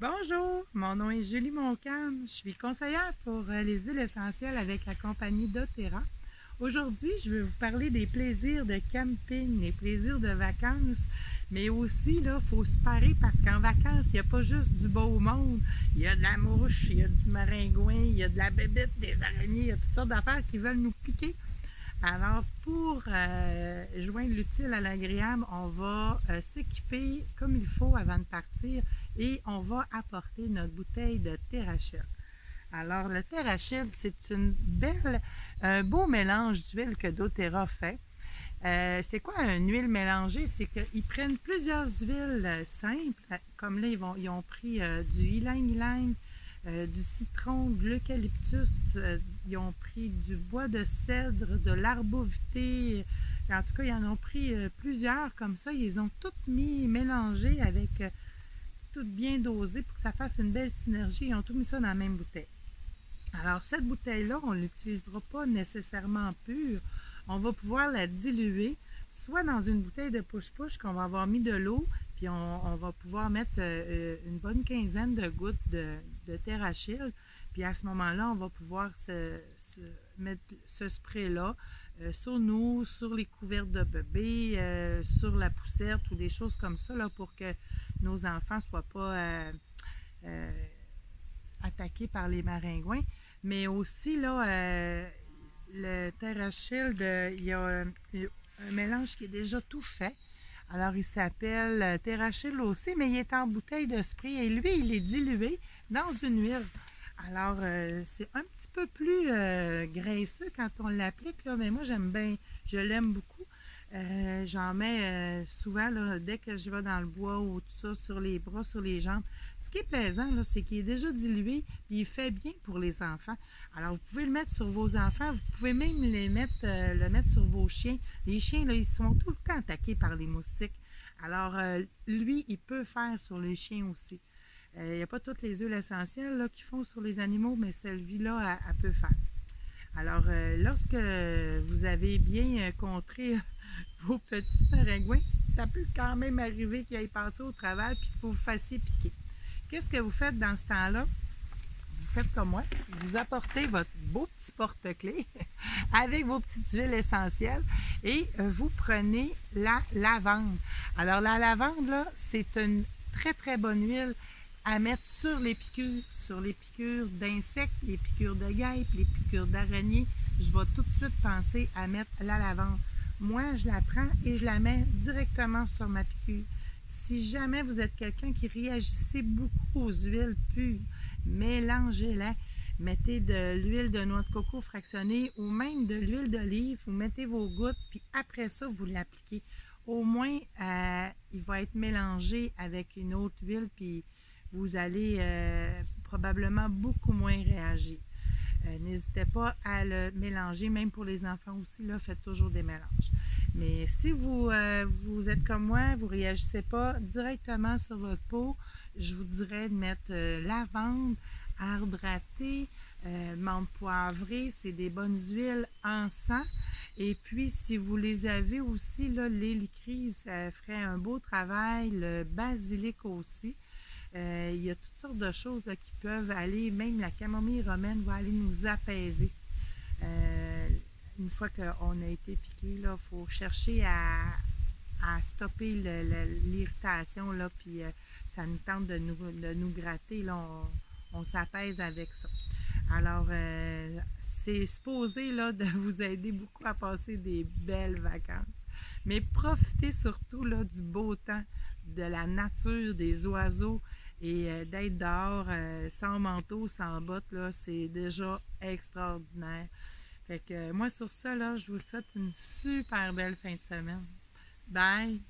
Bonjour, mon nom est Julie Montcalm. Je suis conseillère pour les huiles essentielles avec la compagnie doTERRA. Aujourd'hui, je vais vous parler des plaisirs de camping, les plaisirs de vacances, mais aussi, là, il faut se parer parce qu'en vacances, il n'y a pas juste du beau monde. Il y a de la mouche, il y a du maringouin, il y a de la bébête, des araignées, il y a toutes sortes d'affaires qui veulent nous piquer. Alors, pour joindre l'utile à l'agréable, on va s'équiper comme il faut avant de partir et on va apporter notre bouteille de TerraShield. Alors, le TerraShield, c'est un beau mélange d'huile que doTERRA fait. C'est quoi une huile mélangée? C'est qu'ils prennent plusieurs huiles simples, comme là, ils ont pris du ylang-ylang, du citron, de l'eucalyptus, ils ont pris du bois de cèdre, de l'arbovité. En tout cas, ils en ont pris plusieurs comme ça. Ils ont toutes mélangées avec tout bien dosé pour que ça fasse une belle synergie. Ils ont tout mis ça dans la même bouteille. Alors, cette bouteille-là, on ne l'utilisera pas nécessairement pure. On va pouvoir la diluer, soit dans une bouteille de push-push qu'on va avoir mis de l'eau, puis on va pouvoir mettre une bonne quinzaine de gouttes de TerraShield. Puis à ce moment-là, on va pouvoir mettre ce spray-là sur nous, sur les couvertes de bébé, sur la poussette ou des choses comme ça, là, pour que nos enfants ne soient pas attaqués par les maringouins. Mais aussi, là, le TerraShield, il y a un mélange qui est déjà tout fait. Alors, il s'appelle TerraShield aussi, mais il est en bouteille de spray et lui, il est dilué dans une huile. Alors, c'est un petit peu plus graisseux quand on l'applique, là, mais moi, j'aime bien, je l'aime beaucoup. J'en mets souvent là, dès que je vais dans le bois ou tout ça, sur les bras, sur les jambes. Ce qui est plaisant, là, c'est qu'il est déjà dilué et il fait bien pour les enfants. Alors, vous pouvez le mettre sur vos enfants, vous pouvez même le mettre sur vos chiens. Les chiens, là, ils sont tout le temps attaqués par les moustiques. Alors, lui, il peut faire sur les chiens aussi. Il n'y a pas toutes les huiles essentielles là, qu'ils font sur les animaux, mais celui-là, elle peut faire. Alors, lorsque vous avez bien contré vos petits maringouins, ça peut quand même arriver qu'ils aillent passer au travers et que vous vous fassiez piquer. Qu'est-ce que vous faites dans ce temps-là? Vous faites comme moi, vous apportez votre beau petit porte-clés avec vos petites huiles essentielles et vous prenez la lavande. Alors, la lavande, là, c'est une très, très bonne huile à mettre sur les piqûres d'insectes, les piqûres de guêpes, les piqûres d'araignées. Je vais tout de suite penser à mettre la lavande. Moi, je la prends et je la mets directement sur ma piqûre. Si jamais vous êtes quelqu'un qui réagissait beaucoup aux huiles pures, mélangez-la. Mettez de l'huile de noix de coco fractionnée ou même de l'huile d'olive. Vous mettez vos gouttes, puis après ça, vous l'appliquez. Au moins, il va être mélangé avec une autre huile, puis vous allez probablement beaucoup moins réagir. N'hésitez pas à le mélanger, même pour les enfants aussi, là, faites toujours des mélanges. Mais si vous êtes comme moi, vous ne réagissez pas directement sur votre peau, je vous dirais de mettre lavande, arbre à thé, menthe poivrée, c'est des bonnes huiles en sang. Et puis, si vous les avez aussi, là, l'hélicryse, ça ferait un beau travail, le basilic aussi. Il y a toutes sortes de choses là, qui peuvent aller, même la camomille romaine va aller nous apaiser. Une fois qu'on a été piqué, il faut chercher à stopper l'irritation, puis ça nous tente de nous gratter, là, on s'apaise avec ça. Alors, c'est supposé là, de vous aider beaucoup à passer des belles vacances. Mais profitez surtout là, du beau temps, de la nature, des oiseaux et d'être dehors sans manteau, sans bottes, là, c'est déjà extraordinaire. Fait que moi, sur ça, là, je vous souhaite une super belle fin de semaine. Bye!